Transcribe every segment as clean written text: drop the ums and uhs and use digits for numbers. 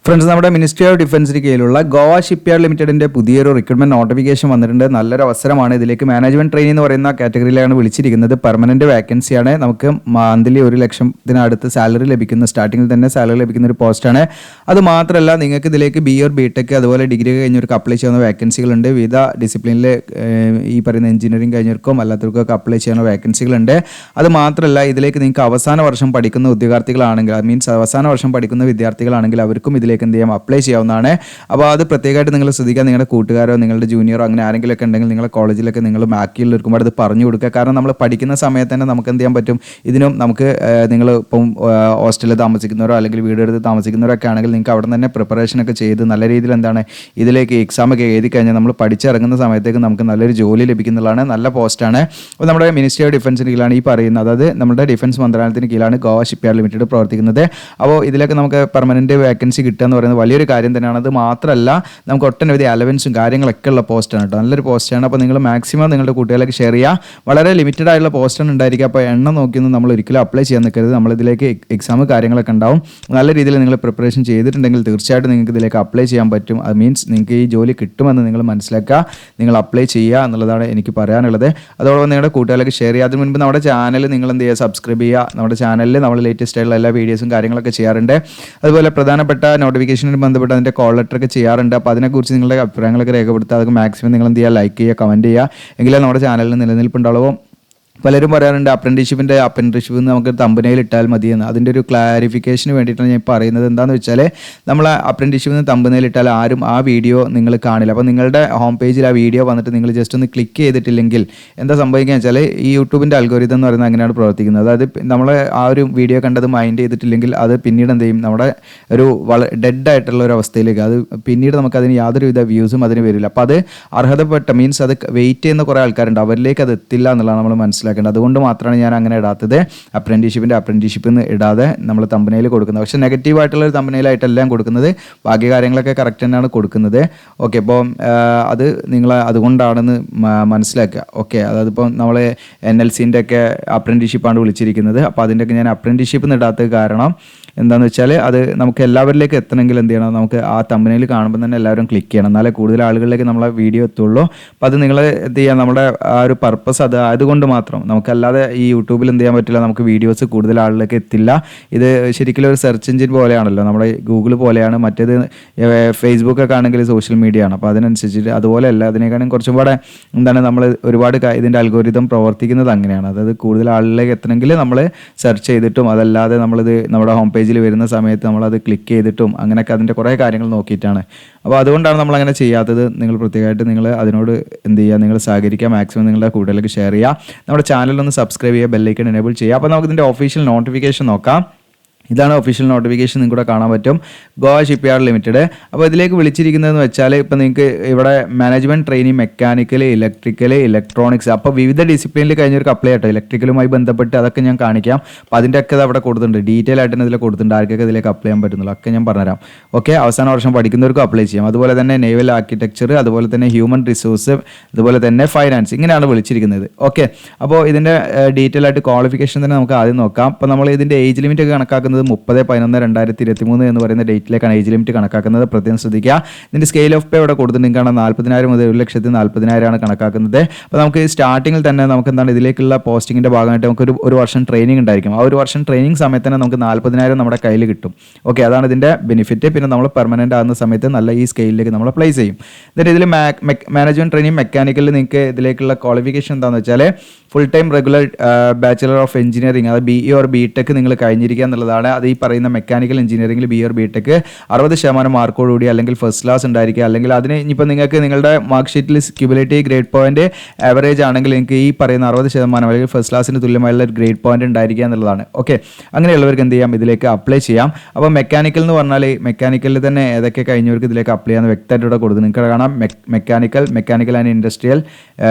Friends, നമ്മുടെ ministry of ഡിഫൻസിന് കീഴിലുള്ള Goa shipyard ലിമിറ്റഡിൻ്റെ പുതിയൊരു റിക്രൂട്ട്മെന്റ് നോട്ടിഫിക്കേഷൻ വന്നിട്ടുണ്ട്. നല്ലൊരു അവസരമാണ്. ഇതിലേക്ക് മാനേജ്മെന്റ് ട്രെയിനി എന്ന് പറയുന്ന കാറ്റഗറിയിലാണ് വിളിച്ചിരിക്കുന്നത്. പെർമനന്റ് വാക്കൻസിയാണ്. നമുക്ക് മന്ത്ലി 1,00,000 സാലറി ലഭിക്കുന്ന, സ്റ്റാർട്ടിങ്ങിൽ തന്നെ സാലറി ലഭിക്കുന്ന ഒരു പോസ്റ്റാണ്. അത് മാത്രമല്ല, നിങ്ങൾക്ക് ഇതിലേക്ക് ബി ഓർ ബി ടെക് അതുപോലെ ഡിഗ്രി കഴിഞ്ഞവർക്ക് അപ്ലൈ ചെയ്യാവുന്ന വാക്കൻസികളുണ്ട്. വിവിധ ഡിസിപ്ലിനിൽ ഈ പറയുന്ന എഞ്ചിനീയറിംഗ് കഴിഞ്ഞവർക്കും അല്ലാത്തവർക്കൊക്കെ അപ്ലൈ ചെയ്യാവുന്ന വാക്കൻസികളുണ്ട്. അത് മാത്രമല്ല, ഇതിലേക്ക് നിങ്ങൾക്ക് അവസാന വർഷം പഠിക്കുന്ന ഉദ്യോഗാർത്ഥികളാണെങ്കിൽ, മീൻസ് അവസാന വർഷം പഠിക്കുന്ന വിദ്യാർത്ഥികളാണെങ്കിൽ അവർക്കും ഇതിലേക്ക് എന്ത് ചെയ്യാം, അപ്ലൈ ചെയ്യാവുന്നതാണ്. അപ്പോൾ അത് പ്രത്യേകമായിട്ട് നിങ്ങൾ ശ്രദ്ധിക്കുക. നിങ്ങളുടെ കൂട്ടുകാരോ നിങ്ങളുടെ ജൂനിയറോ അങ്ങനെ ആരെങ്കിലുമൊക്കെ ഉണ്ടെങ്കിൽ നിങ്ങളുടെ കോളേജിലൊക്കെ നിങ്ങൾ ബാക്കിയുള്ള ഇരിക്കുമ്പോൾ അത് പറഞ്ഞു കൊടുക്കുക. കാരണം നമ്മൾ പഠിക്കുന്ന സമയത്ത് തന്നെ നമുക്ക് എന്ത് ചെയ്യാൻ പറ്റും, ഇതിനും നമുക്ക് നിങ്ങൾ ഇപ്പം ഹോസ്റ്റലിൽ താമസിക്കുന്നവരോ അല്ലെങ്കിൽ വീടെടുത്ത് താമസിക്കുന്നവരൊക്കെ ആണെങ്കിൽ നിങ്ങൾക്ക് അവിടെ തന്നെ പ്രിപ്പറേഷനൊക്കെ ചെയ്ത് നല്ല രീതിയിൽ എന്താണ് ഇതിലേക്ക് എക്സാമൊക്കെ എഴുതി കഴിഞ്ഞാൽ നമ്മൾ പഠിച്ചിറങ്ങുന്ന സമയത്തേക്ക് നമുക്ക് നല്ലൊരു ജോലി ലഭിക്കുന്നതാണ്. നല്ല പോസ്റ്റാണ്. അപ്പോൾ നമ്മുടെ മിനിസ്ട്രി ഓഫ് ഡിഫൻസിന് കീഴിലാണ് ഈ പറയുന്നത്. അതായത് നമ്മുടെ ഡിഫൻസ് മന്ത്രാലയത്തിന് കീഴിലാണ് ഗോവ ഷിപ്പ്യാർഡ് ലിമിറ്റഡ് പ്രവർത്തിക്കുന്നത്. അപ്പോൾ ഇതിലൊക്കെ നമുക്ക് പെർമനന്റ് വാക്കൻസി കിട്ടുക എന്ന് പറയുന്നത് വലിയൊരു കാര്യം തന്നെയാണ്. അത് മാത്രമല്ല, നമുക്ക് ഒട്ടനവധി അലവൻസും കാര്യങ്ങളൊക്കെ ഉള്ള പോസ്റ്റാണ് കേട്ടോ. നല്ലൊരു പോസ്റ്റാണ്. അപ്പോൾ നിങ്ങൾ മാക്സിമം നിങ്ങളുടെ കുട്ടികളൊക്കെ ഷെയർ ചെയ്യുക. വളരെ ലിമിറ്റഡ് ആയിട്ടുള്ള പോസ്റ്റാണ് ഉണ്ടായിരിക്കുക. അപ്പോൾ എണ്ണം നോക്കിയൊന്നും നമ്മൾ ഒരിക്കലും അപ്ലൈ ചെയ്യാൻ നിൽക്കരുത്. നമ്മളിതിലേക്ക് എക്സാം കാര്യങ്ങളൊക്കെ ഉണ്ടാവും. നല്ല രീതിയിൽ നിങ്ങൾ പ്രിപ്പറേഷൻ ചെയ്തിട്ടുണ്ടെങ്കിൽ തീർച്ചയായിട്ടും നിങ്ങൾക്ക് ഇതിലേക്ക് അപ്ലൈ ചെയ്യാൻ പറ്റും. അത് മീൻസ് നിങ്ങൾക്ക് ഈ ജോലി കിട്ടുമെന്ന് നിങ്ങൾ മനസ്സിലാക്കുക. നിങ്ങൾ അപ്ലൈ ചെയ്യുക എന്നുള്ളതാണ് എനിക്ക് പറയാനുള്ളത്. അതോടൊപ്പം നിങ്ങളുടെ കൂട്ടുകാർക്ക് ഷെയർ ചെയ്യുക. അതിന് മുൻപ് നമ്മുടെ ചാനൽ നിങ്ങൾ എന്ത് ചെയ്യുക, സബ്സ്ക്രൈബ് ചെയ്യുക. നമ്മുടെ ചാനലിൽ നമ്മൾ ലേറ്റസ്റ്റ് ആയിട്ടുള്ള എല്ലാ വീഡിയോസും കാര്യങ്ങളൊക്കെ ചെയ്യാറുണ്ട്. അതുപോലെ പ്രധാനപ്പെട്ട നോട്ടിഫിക്കേഷനുമായി ബന്ധപ്പെട്ട് അതിൻ്റെ കോൾ ലെറ്ററൊക്കെ ചെയ്യാറുണ്ട്. അപ്പോൾ അതിനെക്കുറിച്ച് നിങ്ങളുടെ അഭിപ്രായങ്ങളൊക്കെ രേഖപ്പെടുത്തുക. അതൊക്കെ മാക്സിമം നിങ്ങൾ എന്ത് ചെയ്യുക, ലൈക്ക് ചെയ്യുക, കമൻറ്റ് ചെയ്യുക. എങ്കിലേ നമ്മുടെ ചാനലിൽ നിലനിൽപ്പുണ്ടാവുമോ. പലരും പറയാറുണ്ട് അപ്രന്റീഷിപ്പ് നമുക്ക് തമ്പനയിൽ ഇട്ടാൽ മതിയെന്ന്. അതിൻ്റെ ഒരു ക്ലാരിഫിക്കേഷന് വേണ്ടിയിട്ടാണ് ഞാൻ പറയുന്നത്. എന്താണെന്ന് വെച്ചാൽ, നമ്മൾ അപ്രന്റീഷിപ്പിന് തമ്പനയിൽ ഇട്ടാൽ ആരും ആ വീഡിയോ നിങ്ങൾ കാണില്ല. അപ്പോൾ നിങ്ങളുടെ ഹോം പേജിൽ ആ വീഡിയോ വന്നിട്ട് നിങ്ങൾ ജസ്റ്റ് ഒന്ന് ക്ലിക്ക് ചെയ്തിട്ടില്ലെങ്കിൽ എന്താ സംഭവിക്കുക വെച്ചാൽ, ഈ യൂട്യൂബിൻ്റെ അൽഗോരിതം എന്ന് പറയുന്നത് അങ്ങനെയാണ് പ്രവർത്തിക്കുന്നത്. അതായത് നമ്മൾ ആ ഒരു വീഡിയോ കണ്ടത് മൈൻഡ് ചെയ്തിട്ടില്ലെങ്കിൽ അത് പിന്നീട് എന്ത് ചെയ്യും, നമ്മുടെ ഒരു ഡെഡ് ആയിട്ടുള്ള ഒരു അവസ്ഥയിലേക്ക് അത് പിന്നീട് നമുക്കതിന് യാതൊരുവിധ വ്യൂസും അതിന് വരില്ല. അപ്പോൾ അത് അർഹതപ്പെട്ട മീൻസ് അത് വെയിറ്റ് ചെയ്യുന്ന കുറേ ആൾക്കാരുണ്ട്, അവരിലേക്ക് അത് എത്തില്ല എന്നുള്ളതാണ് നമ്മൾ മനസ്സിലാക്കുന്നത്. അതുകൊണ്ട് മാത്രമാണ് ഞാൻ അങ്ങനെ ഇടാത്തത്. അപ്രന്റീഷിപ്പ് എന്ന് ഇടാതെ നമ്മൾ തമ്പനയിൽ കൊടുക്കുന്നത്. പക്ഷേ നെഗറ്റീവായിട്ടുള്ള ഒരു തമ്പനയിലായിട്ടെല്ലാം കൊടുക്കുന്നത്. ബാക്കി കാര്യങ്ങളൊക്കെ കറക്റ്റ് തന്നെയാണ് കൊടുക്കുന്നത്. ഓക്കെ, അപ്പോൾ അത് നിങ്ങൾ അതുകൊണ്ടാണെന്ന് മനസ്സിലാക്കുക. ഓക്കെ, അതായത് ഇപ്പോൾ നമ്മൾ NLCൻ്റെ ഒക്കെ അപ്രന്റീഷിപ്പാണ് വിളിച്ചിരിക്കുന്നത്. അപ്പോൾ അതിൻ്റെയൊക്കെ ഞാൻ അപ്രന്റീഷിപ്പ് എന്ന് ഇടാത്തത് കാരണം എന്താണെന്ന് വെച്ചാൽ, അത് നമുക്ക് എല്ലാവരിലേക്ക് എത്തണമെങ്കിൽ എന്ത് ചെയ്യണം, നമുക്ക് ആ തമ്പനയിൽ കാണുമ്പോൾ തന്നെ എല്ലാവരും ക്ലിക്ക് ചെയ്യണം. എന്നാലേ കൂടുതൽ ആളുകളിലേക്ക് നമ്മളെ വീഡിയോ എത്തുള്ളൂ. അപ്പോൾ അത് നിങ്ങൾ എന്ത് ചെയ്യുക, നമ്മുടെ ആ ഒരു പർപ്പസ് അത് ആയതുകൊണ്ട് മാത്രം. നമുക്കല്ലാതെ ഈ യൂട്യൂബിൽ എന്ത് ചെയ്യാൻ പറ്റില്ല, നമുക്ക് വീഡിയോസ് കൂടുതൽ ആളിലേക്ക് എത്തില്ല. ഇത് ശരിക്കും ഒരു സെർച്ച് എഞ്ചിൻ പോലെയാണല്ലോ, നമ്മുടെ ഗൂഗിൾ പോലെയാണ്. മറ്റേത് ഫേസ്ബുക്കൊക്കെ ആണെങ്കിൽ സോഷ്യൽ മീഡിയ ആണ്. അപ്പോൾ അതിനനുസരിച്ചിട്ട് അതുപോലെയല്ല, അതിനേക്കാളും കുറച്ചും കൂടെ എന്താണ് നമ്മൾ ഒരുപാട് ഇതിൻ്റെ അൽഗോരിതം പ്രവർത്തിക്കുന്നത് അങ്ങനെയാണ്. അതായത് കൂടുതൽ ആളിലേക്ക് എത്തണമെങ്കിൽ നമ്മൾ സെർച്ച് ചെയ്തിട്ടും, അതല്ലാതെ നമ്മളിത് നമ്മുടെ ഹോം പേജിൽ വരുന്ന സമയത്ത് നമ്മളത് ക്ലിക്ക് ചെയ്തിട്ടും അങ്ങനെയൊക്കെ അതിൻ്റെ കുറേ കാര്യങ്ങൾ നോക്കിയിട്ടാണ്. അപ്പോൾ അതുകൊണ്ടാണ് നമ്മളങ്ങനെ ചെയ്യാത്തത്. നിങ്ങൾ പ്രത്യേകമായിട്ട് നിങ്ങൾ അതിനോട് എന്ത് ചെയ്യുക, നിങ്ങൾ സഹകരിക്കുക. മാക്സിമം നിങ്ങളുടെ കൂട്ടുകാരിലേക്ക് ഷെയർ ചെയ്യുക. നമ്മുടെ ചാനലൊന്ന് സബ്സ്ക്രൈബ് ചെയ്യുക, ബെല്ലൈക്കൺ എനേബിൾ ചെയ്യുക. അപ്പോൾ നമുക്ക് ഇതിൻ്റെ ഒഫീഷ്യൽ നോട്ടിഫിക്കേഷൻ നോക്കാം. ഇതാണ് ഒഫീഷ്യൽ നോട്ടിഫിക്കേഷൻ. നിങ്ങൾക്ക് കൂടെ കാണാൻ പറ്റും, ഗോവ ഷിപ്പ്യാർഡ് ലിമിറ്റഡ്. അപ്പോൾ ഇതിലേക്ക് വിളിച്ചിരിക്കുന്നതെന്ന് വെച്ചാൽ, ഇപ്പോൾ നിങ്ങൾക്ക് ഇവിടെ management trainee mechanical, electrical, electronics, അപ്പോൾ വിവിധ ഡിസിപ്ലിനിൽ കഴിഞ്ഞവർക്ക് അപ്ലൈ ചെയ്യട്ടെ. ഇലക്ട്രിക്കലുമായി ബന്ധപ്പെട്ട് അതൊക്കെ ഞാൻ കാണിക്കാം. അപ്പോൾ അതിൻ്റെയൊക്കെ അവിടെ കൊടുത്തിട്ടുണ്ട്, ഡീറ്റെയിൽ ആയിട്ട് ഇതിൽ കൊടുത്തിട്ടുണ്ട്. ആർക്കൊക്കെ ഇതിലേക്ക് അപ്ലൈ ചെയ്യാൻ പറ്റുന്നുള്ളൂ ഒക്കെ ഞാൻ പറഞ്ഞുതരാം. ഓക്കെ, അവസാന വർഷം പഠിക്കുന്നവർക്കും അപ്ലൈ ചെയ്യാം. അതുപോലെ തന്നെ നേവൽ ആർക്കിടെക്ചർ, അതുപോലെ തന്നെ ഹ്യൂമൻ റിസോഴ്സ്, അതുപോലെ തന്നെ ഫൈനാൻസ്, ഇങ്ങനെയാണ് വിളിച്ചിരിക്കുന്നത്. ഓക്കെ, അപ്പോൾ ഇതിൻ്റെ ഡീറ്റെയിൽ ആയിട്ട് ക്വാളിഫിക്കേഷൻ തന്നെ നമുക്ക് ആദ്യം നോക്കാം. അപ്പോൾ നമ്മൾ ഇതിൻ്റെ ഏജ് ലിമിറ്റ് ഒക്കെ കണക്കാക്കുന്നത് 30/11/2023 എന്ന് പറയുന്ന ഡേറ്റിലേക്കാണ് ഏജ് ലിമിറ്റ് കണക്കാക്കുന്നത്. പ്രത്യേകം ശ്രദ്ധിക്കുക. ഇതിൻ്റെ സ്കെയിൽ ഓഫ് പേ ഇവിടെ കൊടുത്തിട്ടുണ്ട്. 40,000 മുതൽ 1,40,000 കണക്കാക്കുന്നത്. അപ്പോൾ നമുക്ക് സ്റ്റാർട്ടിങ്ങിൽ തന്നെ നമുക്ക് എന്താണ് ഇതിലേക്കുള്ള പോസ്റ്റിങ്ങിൻ്റെ ഭാഗമായിട്ട് നമുക്ക് ഒരു വർഷം ട്രെയിനിങ് ഉണ്ടായിരിക്കും. ആ ഒരു വർഷം ട്രെയിനിങ് സമയത്ത് തന്നെ നമുക്ക് 40,000 നമ്മുടെ കയ്യിൽ കിട്ടും. ഓക്കെ, അതാണ് ഇതിൻ്റെ ബെനിഫിറ്റ്. പിന്നെ നമ്മൾ പെർമനൻ്റ് ആകുന്ന സമയത്ത് നല്ല ഈ സ്കെയിലിലേക്ക് നമ്മൾ പ്ലേസ് ചെയ്യും. എന്നിട്ട് ഇതിൽ മാനേജ്മെൻറ്റ് ട്രെയിനിങ് മെക്കാനിക്കലിൽ നിങ്ങൾക്ക് ഇതിലേക്കുള്ള ക്വാളിഫിക്കേഷൻ എന്താണെന്ന് വെച്ചാൽ, full time regular bachelor of engineering, അത് BE ഓർ BTech നിങ്ങൾ കഴിഞ്ഞിരിക്കുക എന്നുള്ളതാണ്. അത് ഈ പറയുന്ന മെക്കാനിക്കൽ എഞ്ചിനീയറിംഗിൽ BE ഓർ BTech 60% മാർക്കോടുകൂടി അല്ലെങ്കിൽ ഫസ്റ്റ് ക്ലാസ് ഉണ്ടായിരിക്കുക. അല്ലെങ്കിൽ അതിന് ഇനിയിപ്പോൾ നിങ്ങൾക്ക് നിങ്ങളുടെ മാർക്ക് ഷീറ്റിൽ ക്യുമുലേറ്റീവ് ഗ്രേഡ് പോയിന്റ് ആവറേജ് ആണെങ്കിൽ നിങ്ങൾക്ക് ഈ പറയുന്ന 60% അല്ലെങ്കിൽ ഫസ്റ്റ് ക്ലാസ്സിന് തുല്യമായുള്ള ഒരു ഗ്രേഡ് പോയിന്റ് ഉണ്ടായിരിക്കുക എന്നുള്ളതാണ്. ഓക്കെ, അങ്ങനെയുള്ളവർക്ക് എന്ത് ചെയ്യാം, ഇതിലേക്ക് അപ്ലൈ ചെയ്യാം. അപ്പോൾ മെക്കാനിക്കൽ എന്ന് പറഞ്ഞാൽ മെക്കാനിക്കലിൽ തന്നെ ഏതൊക്കെ കഴിഞ്ഞവർക്ക് ഇതിലേക്ക് അപ്ലൈ ചെയ്യാൻ വ്യക്തമായിട്ട് ഇവിടെ കൊടുത്തു. നിങ്ങൾക്ക് കാണാം മെക്കാനിക്കൽ ആൻഡ് ഇൻഡസ്ട്രിയൽ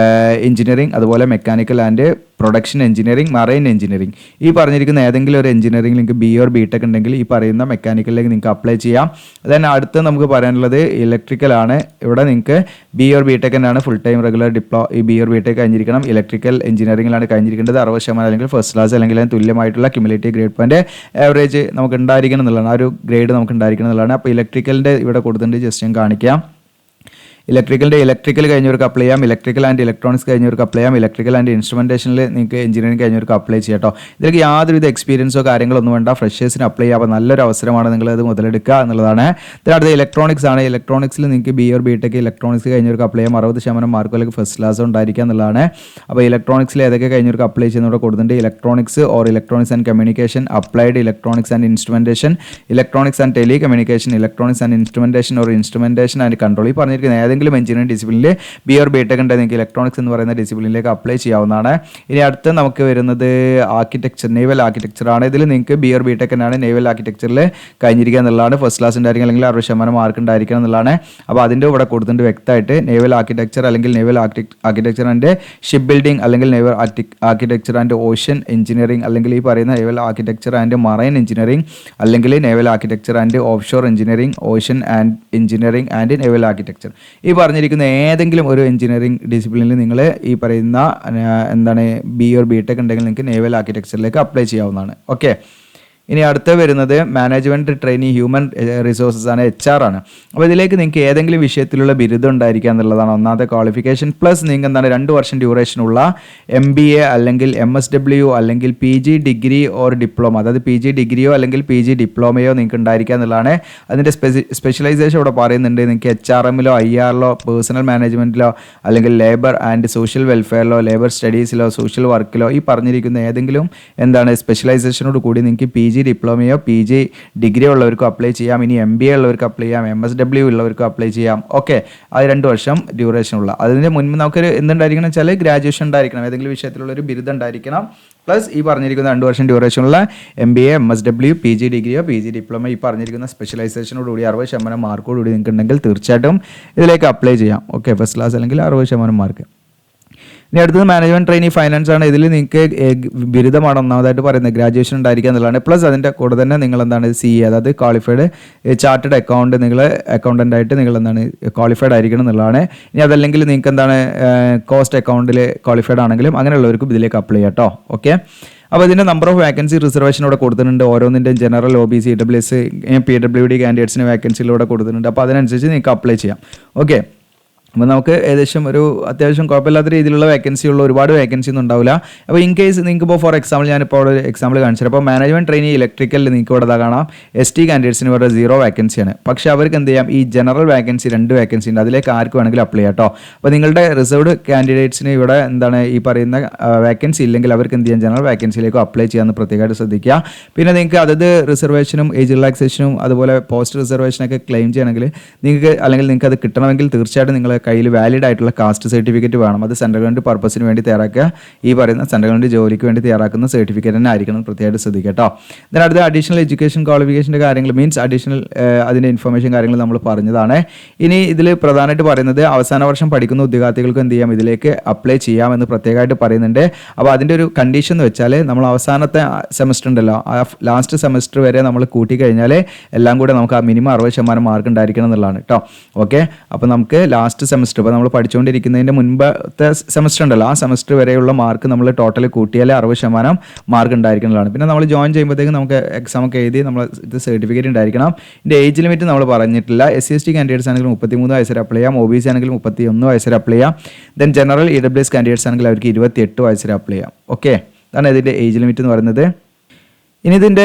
എഞ്ചിനീയറിംഗ്, അതുപോലെ mechanical and production engineering, marine engineering. ഈ പറഞ്ഞിരിക്കുന്ന ഏതെങ്കിലും ഒരു എഞ്ചിനീയറിംഗ് നിങ്ങൾക്ക് ബി ഓർ ബി ടെക് ഉണ്ടെങ്കിൽ ഈ പറയുന്ന മെക്കാനിക്കലിലേക്ക് നിങ്ങൾക്ക് അപ്ലൈ ചെയ്യാം. ദെൻ അടുത്ത് നമുക്ക് പറയാനുള്ളത് ഇലക്ട്രിക്കലാണ്. ഇവിടെ നിങ്ങൾക്ക് ബി ഓർ ബി ടെക് തന്നെയാണ് ഫുൾ ടൈം റെഗുലർ ഈ ബി ഓർ ബി ടെക് കഴിഞ്ഞിരിക്കണം. ഇലക്ട്രിക്കൽ എഞ്ചിനീയറിംഗിലാണ് കഴിഞ്ഞിരിക്കേണ്ടത്. 60% അല്ലെങ്കിൽ ഫസ്റ്റ് ക്ലാസ് അല്ലെങ്കിൽ തുല്യമായിട്ടുള്ള ക്യുമുലേറ്റീവ് ഗ്രേഡ് പോയിന്റ് ആവറേജ് നമുക്ക് ഉണ്ടായിരിക്കണം എന്നുള്ളതാണ്. ആ ഒരു ഗ്രേഡ് നമുക്ക് ഉണ്ടായിരിക്കണം എന്നുള്ളതാണ്. അപ്പോൾ ഇലക്ട്രിക്കലിൻ്റെ ഇവിടെ കൊടുത്തിട്ടുണ്ട്, ജസ്റ്റ് ഞാൻ കാണിക്കാം. ഇലക്ട്രിക്കൽ കഴിഞ്ഞവർക്ക് അപ്ലൈ ചെയ്യാം, ഇലക്ട്രിക്കൽ ആൻഡ് ഇലക്ട്രോണിക്സ് കഴിഞ്ഞവർക്ക് അപ്ലൈ ചെയ്യാം, ഇലക്ട്രിക്കൽ ആൻഡ് ഇൻസ്ട്രുമെൻറ്റേഷനിൽ നിങ്ങൾക്ക് എഞ്ചിനീയറിംഗ് കഴിഞ്ഞവർക്ക് അപ്ലൈ ചെയ്യാം കേട്ടോ. ഇതിലേക്ക് യാതൊരുവിധ എക്സ്പീരിയൻസോ കാര്യങ്ങളൊന്നും വേണ്ട, ഫ്രഷേഴ്സിന് അപ്ലൈ ചെയ്യാം. അപ്പോൾ നല്ലൊരു അവസരമാണ്, നിങ്ങളത് മുതലെടുക്കുക എന്നുള്ളതാണ്. അടുത്ത ഇലക്ട്രോണിക്സ് ആണ്. ഇലക്ട്രോണിക്സിൽ നിങ്ങൾക്ക് B or B tech electronics കഴിഞ്ഞവർക്ക് അപ്ലൈ ചെയ്യാം. 60% മാർക്ക് അല്ലെങ്കിൽ ഫസ്റ്റ് ക്ലാസ് ഉണ്ടായിരിക്കുക എന്നുള്ളതാണ്. അപ്പോൾ ഇലക്ട്രോണിക്സിൽ ഏതൊക്കെ കഴിഞ്ഞവർക്ക് അപ്ലൈ ചെയ്യുന്നവിടെ കൊടുത്തിട്ടുണ്ട്. Electronics or electronics and communication, applied electronics and instrumentation, electronics and telecommunication, electronics and instrumentation or instrumentation and control. ഈ പറഞ്ഞിരിക്കുന്ന ഏതെങ്കിലും എഞ്ചിനീയറിംഗ് ഡിസിപ്ലിനിൽ ബി ഓർ ബി ടെക് ഉണ്ടെങ്കിൽ നിങ്ങൾക്ക് ഇലക്ട്രോണിക്സ് എന്ന് പറയുന്ന ഡിസിപ്ലിനിലേക്ക് അപ്ലൈ ചെയ്യാവുന്നതാണ്. ഇനി അടുത്ത് നമുക്ക് വരുന്നത് ആർക്കിടെക്ചർ, നേവൽ ആർക്കിടെക്ചർ ആണ്. ഇതിൽ നിങ്ങൾക്ക് ബി ഓർ ബി ടെക് എന്നാണ് നേവൽ ആർക്കിടെക്ചറിൽ കഴിഞ്ഞിരിക്കുക എന്നുള്ളതാണ്. ഫസ്റ്റ് ക്ലാസ് ഉണ്ടായിരിക്കും അല്ലെങ്കിൽ 60% മാർക്ക് ഉണ്ടായിരിക്കണം എന്നുള്ളതാണ്. അപ്പോൾ അതിൻ്റെ ഇവിടെ കൊടുത്തിട്ടുണ്ട് വ്യക്തമായിട്ട് നേവൽ ആർക്കിടെക്ചർ അല്ലെങ്കിൽ naval architecture and ship building അല്ലെങ്കിൽ naval architecture and ocean engineering അല്ലെങ്കിൽ ഈ പറയുന്ന naval architecture and marine engineering അല്ലെങ്കിൽ naval architecture and offshore engineering, ocean and engineering and naval architecture. ഈ പറഞ്ഞിരിക്കുന്ന ഏതെങ്കിലും ഒരു എഞ്ചിനീയറിംഗ് ഡിസിപ്ലിനിൽ നിങ്ങൾ ഈ പറയുന്ന ബി ഓർ ബി ടെക് ഉണ്ടെങ്കിൽ നിങ്ങൾക്ക് നേവൽ ആർക്കിടെക്ചറിലേക്ക് അപ്ലൈ ചെയ്യാവുന്നതാണ്. ഓക്കെ. ഇനി അടുത്ത് വരുന്നത് മാനേജ്മെൻറ്റ് ട്രെയിനി ഹ്യൂമൻ റിസോഴ്സസ് ആണ്, HR ആണ്. അപ്പോൾ ഇതിലേക്ക് നിങ്ങൾക്ക് ഏതെങ്കിലും വിഷയത്തിലുള്ള ബിരുദം ഉണ്ടായിരിക്കുക എന്നുള്ളതാണ് ഒന്നാമത്തെ ക്വാളിഫിക്കേഷൻ. പ്ലസ് നിങ്ങൾക്ക് 2 വർഷം ഡ്യൂറേഷനുള്ള MBA അല്ലെങ്കിൽ MSW അല്ലെങ്കിൽ PG ഡിഗ്രി ഓർ ഡിപ്ലോമ, അതായത് PG ഡിഗ്രിയോ അല്ലെങ്കിൽ PG ഡിപ്ലോമയോ നിങ്ങൾക്ക് ഉണ്ടായിരിക്കുക എന്നുള്ളതാണ്. അതിൻ്റെ സ്പെഷ്യലൈസേഷൻ ഇവിടെ പറയുന്നുണ്ട്. നിങ്ങൾക്ക് HRMലോ IRലോ പേഴ്സണൽ മാനേജ്മെൻറ്റിലോ അല്ലെങ്കിൽ ലേബർ ആൻഡ് സോഷ്യൽ വെൽഫെയറിലോ ലേബർ സ്റ്റഡീസിലോ സോഷ്യൽ വർക്കിലോ ഈ പറഞ്ഞിരിക്കുന്ന ഏതെങ്കിലും സ്പെഷ്യലൈസേഷനോട് കൂടി നിങ്ങൾക്ക് PG ഡിപ്ലോമയോ PG ഡിഗ്രി ഉള്ളവർക്കും അപ്ലൈ ചെയ്യാം. ഇനി MBA ഉള്ളവർക്ക് അപ്ലൈ ചെയ്യാം, MSW ഉള്ളവർക്കും അപ്ലൈ ചെയ്യാം. ഓക്കെ. അത് 2 വർഷം ഡ്യൂറേഷനുള്ള. അതിന് മുൻപ് നമുക്കൊരു എന്തുണ്ടായിരിക്കണം വെച്ചാൽ ഗ്രാജുവേഷൻ ഉണ്ടായിരിക്കണം, ഏതെങ്കിലും വിഷയത്തിലുള്ളൊരു ബിരുദം ഉണ്ടായിരിക്കണം. പ്ലസ് ഈ പറഞ്ഞിരിക്കുന്ന 2 വർഷം ഡ്യൂറേഷനുള്ള MBA MSW PG ഡിഗ്രിയോ PG diploma ഈ പറഞ്ഞിരിക്കുന്ന സ്പെഷ്യലൈസേഷനോടുകൂടി 60% മാർക്കോടുകൂടി നിങ്ങൾക്ക് ഉണ്ടെങ്കിൽ തീർച്ചയായിട്ടും ഇതിലേക്ക് അപ്ലൈ ചെയ്യാം. ഓക്കെ. ഫസ്റ്റ് ക്ലാസ് അല്ലെങ്കിൽ 60% മാർക്ക്. ഇനി അടുത്തത് മാനേജ്മെൻറ്റ് ട്രെയിനി ഫൈനാൻസ് ആണ്. ഇതിൽ നിങ്ങൾക്ക് ബിരുദമാണ് ഒന്നാമതായിട്ട് പറയുന്നത്, ഗ്രാജുവേഷൻ ഉണ്ടായിരിക്കുക എന്നുള്ളതാണ്. പ്ലസ് അതിൻ്റെ കൂടെ തന്നെ നിങ്ങൾ CA അതായത് ക്വാളിഫൈഡ് ചാർട്ടേഡ് നിങ്ങൾ അക്കൗണ്ടൻ്റ് ആയിട്ട് നിങ്ങൾ ക്വാളിഫൈഡ് ആയിരിക്കണം എന്നുള്ളതാണ്. ഇനി അതല്ലെങ്കിൽ നിങ്ങൾക്ക് കോസ്റ്റ് അക്കൗണ്ടിൽ ക്വാളിഫൈഡ് ആണെങ്കിലും അങ്ങനെയുള്ളവർക്കും ഇതിലേക്ക് അപ്ലൈ ചെയ്യാം കേട്ടോ. ഓക്കെ. അപ്പോൾ ഇതിൻ്റെ നമ്പർ ഓഫ് വാക്കൻസി റിസർവേഷൻ ഇവിടെ കൊടുത്തിട്ടുണ്ട്. ഓരോന്നിൻ്റെ ജനറൽ OBC EWS PWD കാൻഡിഡേറ്റ്സിന് വാക്കൻസിയിലൂടെ കൊടുത്തിട്ടുണ്ട്. അപ്പോൾ അതിനനുസരിച്ച് നിങ്ങൾക്ക് അപ്ലൈ ചെയ്യാം. ഓക്കെ. അപ്പോൾ നമുക്ക് ഏകദേശം ഒരു അത്യാവശ്യം കുഴപ്പമില്ലാത്ത രീതിയിലുള്ള വേക്കൻസി ഉള്ള ഒരുപാട് വേക്കൻസി ഒന്നും ഉണ്ടാവില്ല. അപ്പോൾ ഇൻ കേസ് നിങ്ങൾക്ക് ഇപ്പോൾ ഫോർ എക്സാമ്പിൾ ഞാനിപ്പോൾ ഒരു എക്സാമ്പിൾ കാണിച്ചത്, അപ്പോൾ മാനേജ്മെൻറ്റ് ട്രെയിനി ഇലക്ട്രിക്കലിൽ നിങ്ങൾക്ക് ഇവിടെ കാണാം ST കാൻഡിഡേറ്റ്സിന് ഇവിടെ 0 വേക്കൻസിയാണ്. പക്ഷേ അവർക്ക് എന്ത് ചെയ്യാം, ഈ ജനറൽ വേക്കൻസി 2 വേക്കൻസി ഉണ്ട്, അതിലേക്ക് ആർക്ക് വേണമെങ്കിലും അപ്ലൈ ചെയ്യാം കേട്ടോ. അപ്പോൾ നിങ്ങളുടെ റിസർവ്ഡ് കാൻഡിഡേറ്റ്സിന് ഇവിടെ ഈ പറയുന്ന വേക്കൻസി ഇല്ലെങ്കിൽ അവർക്ക് എന്ത് ചെയ്യാം, ജനറൽ വേക്കൻസിയിലേക്ക് അപ്ലൈ ചെയ്യാമെന്ന് പ്രത്യേകമായിട്ട് ശ്രദ്ധിക്കുക. പിന്നെ നിങ്ങൾക്ക് അതത് റിസർവേഷനും ഏജ് റിലാക്സേഷനും അതുപോലെ പോസ്റ്റ് റിസർവേഷനൊക്കെ ക്ലെയിം ചെയ്യണമെങ്കിൽ നിങ്ങൾക്ക് അല്ലെങ്കിൽ നിങ്ങൾക്ക് അത് കിട്ടണമെങ്കിൽ തീർച്ചയായിട്ടും നിങ്ങൾ കയ്യിൽ വാലിഡ് ആയിട്ടുള്ള കാസ്റ്റ് സർട്ടിഫിക്കറ്റ് വേണം. അത് സെൻട്രൽ ഗവൺമെൻറ് പർപ്പസിന് വേണ്ടി തയ്യാറാക്കുക. ഈ പറയുന്ന സെൻട്രൽ ഗവൺമെൻറ് ജോലിക്ക് വേണ്ടി തയ്യാറാക്കുന്ന സർട്ടിഫിക്കറ്റ് തന്നെ ആയിരിക്കണം, പ്രത്യേകമായിട്ട് ശ്രദ്ധിക്കുക കേട്ടോ. അടുത്ത അഡീഷണൽ എഡ്യൂക്കേഷൻ ക്വാളിഫിക്കേഷൻ്റെ കാര്യങ്ങൾ മീൻസ് അഡീഷണൽ അതിൻ്റെ ഇൻഫർമേഷൻ കാര്യങ്ങൾ നമ്മൾ പറഞ്ഞതാണ്. ഇനി ഇതിൽ പ്രധാനമായിട്ട് പറയുന്നത് അവസാന വർഷം പഠിക്കുന്ന ഉദ്യോഗാർത്ഥികൾക്ക് എന്ത് ചെയ്യാം, ഇതിലേക്ക് അപ്ലൈ ചെയ്യാമെന്ന് പ്രത്യേകമായിട്ട് പറയുന്നുണ്ട്. അപ്പോൾ അതിൻ്റെ ഒരു കണ്ടീഷൻ എന്ന് വെച്ചാൽ നമ്മൾ അവസാനത്തെ സെമസ്റ്റർ ഉണ്ടല്ലോ, ആ ലാസ്റ്റ് സെമസ്റ്റർ വരെ നമ്മൾ കൂട്ടിക്കഴിഞ്ഞാൽ എല്ലാം കൂടെ നമുക്ക് ആ മിനിമം 60% മാർക്ക് ഉണ്ടായിരിക്കണം എന്നുള്ളതാണ് കേട്ടോ. ഓക്കെ. അപ്പോൾ നമുക്ക് ലാസ്റ്റ് സെമസ്റ്റർ ഇപ്പോൾ നമ്മൾ പഠിച്ചുകൊണ്ടിരിക്കുന്നതിൻ്റെ മുൻപത്തെ സെമസ്റ്റർ ഉണ്ടല്ലോ, ആ സെമസ്റ്റർ വരെയുള്ള മാർക്ക് നമ്മൾ ടോട്ടൽ കൂട്ടിയാൽ 60% മാർക്ക് ഉണ്ടായിരിക്കുന്നതാണ്. പിന്നെ നമ്മൾ ജോയിൻ ചെയ്യുമ്പോഴത്തേക്കും നമുക്ക് എക്സാം ഒക്കെ എഴുതി നമ്മൾ ഇത് സർട്ടിഫിക്കറ്റ് ഉണ്ടായിരിക്കണം. ഇതിൻ്റെ ഏജ് ലിമിറ്റ് നമ്മൾ പറഞ്ഞിട്ടില്ല. SC/ST കാൻഡിഡേറ്റ്സ് ആണെങ്കിൽ 33 വയസ്സ് വരെ അപ്ലൈ ചെയ്യാം, OBC ആണെങ്കിൽ 31 വയസ്സ് വരെ അപ്ലൈ ചെയ്യാം. ദെൻ ജനറൽ EWS കാൻഡിഡേറ്റ്സ് ആണെങ്കിൽ അവർക്ക് 28 വയസ്സ് വരെ അപ്ലൈ ചെയ്യാം. ഓക്കെ. അതാണ് ഇതിൻ്റെ ഏജ് ലിമിറ്റ് എന്ന് പറയുന്നത്. ഇനി ഇതിൻ്റെ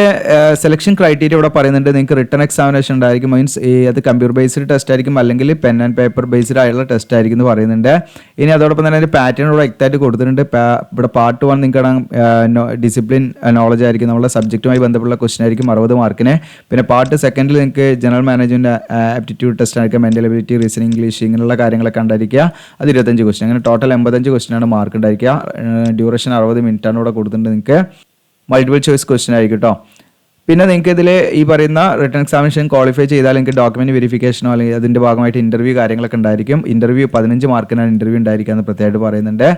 സെലക്ഷൻ ക്രൈറ്റീരിയ ഇവിടെ പറയുന്നുണ്ട്. നിങ്ങൾക്ക് റിട്ടൺ എക്സാമിനേഷൻ ഉണ്ടായിരിക്കും, മീൻസ് അത് കമ്പ്യൂട്ടർ ബേസ്ഡ് ടെസ്റ്റ് ആയിരിക്കും അല്ലെങ്കിൽ പെൻ ആൻഡ് പേപ്പർ ബേസ്ഡ് ആയിട്ടുള്ള ടെസ്റ്റ് ആയിരിക്കും എന്ന് പറയുന്നുണ്ട്. ഇനി അതോടൊപ്പം തന്നെ അതിൻ്റെ പാറ്റേൺ ഇവിടെ വ്യക്തമായിട്ട് കൊടുത്തിട്ടുണ്ട്. ഇവിടെ പാർട്ട് 1 നിങ്ങൾക്ക് ഡിസിപ്ലിൻ നോളജ് ആയിരിക്കും, നമ്മുടെ സബ്ജക്റ്റുമായി ബന്ധപ്പെട്ടുള്ള ക്വസ്റ്റൻ ആയിരിക്കും 60 മാർക്കിന്. പിന്നെ പാർട്ട് 2 നിങ്ങൾക്ക് ജനറൽ മാനേജ്മെൻറ്റ് ആപ്റ്റിറ്റ്യൂഡ് ടെസ്റ്റ് ആയിരിക്കും, മെൻ്റൽ എബിലിറ്റി, റീസണിംഗ്, ഇംഗ്ലീഷ് ഇങ്ങനെയുള്ള കാര്യങ്ങളൊക്കെ ഉണ്ടായിരിക്കുക. അത് 25 ക്വസ്റ്റൻ, അങ്ങനെ ടോട്ടൽ 85 ക്വസ്റ്റനാണ് മാർക്ക് ഉണ്ടായിരിക്കുക. ഡ്യൂറേഷൻ 60 മിനിറ്റാണ് ഇവിടെ കൊടുത്തിട്ടുണ്ട്. നിങ്ങൾക്ക് മൾട്ടിപ്പിൾ ചോയ്സ് ക്വസ്റ്റൻ ആയിരിക്കും കേട്ടോ. പിന്നെ നിങ്ങൾക്ക് ഇതിൽ ഈ പറയുന്ന റിട്ടൺ എക്സാമിനേഷൻ ക്വാളിഫൈ ചെയ്താൽ നിങ്ങൾക്ക് ഡോക്യുമെൻറ്റ് വെരിഫിക്കേഷനോ അല്ലെങ്കിൽ അതിൻ്റെ ഭാഗമായിട്ട് ഇൻ്റർവ്യൂ കാര്യങ്ങളൊക്കെ ഉണ്ടായിരിക്കും. ഇൻ്റർവ്യൂ 15 മാർക്കിനാണ് ഇൻ്റർവ്യൂ ഉണ്ടായിരിക്കുക എന്ന് പ്രത്യേകമായിട്ട് പറയുന്നുണ്ട്.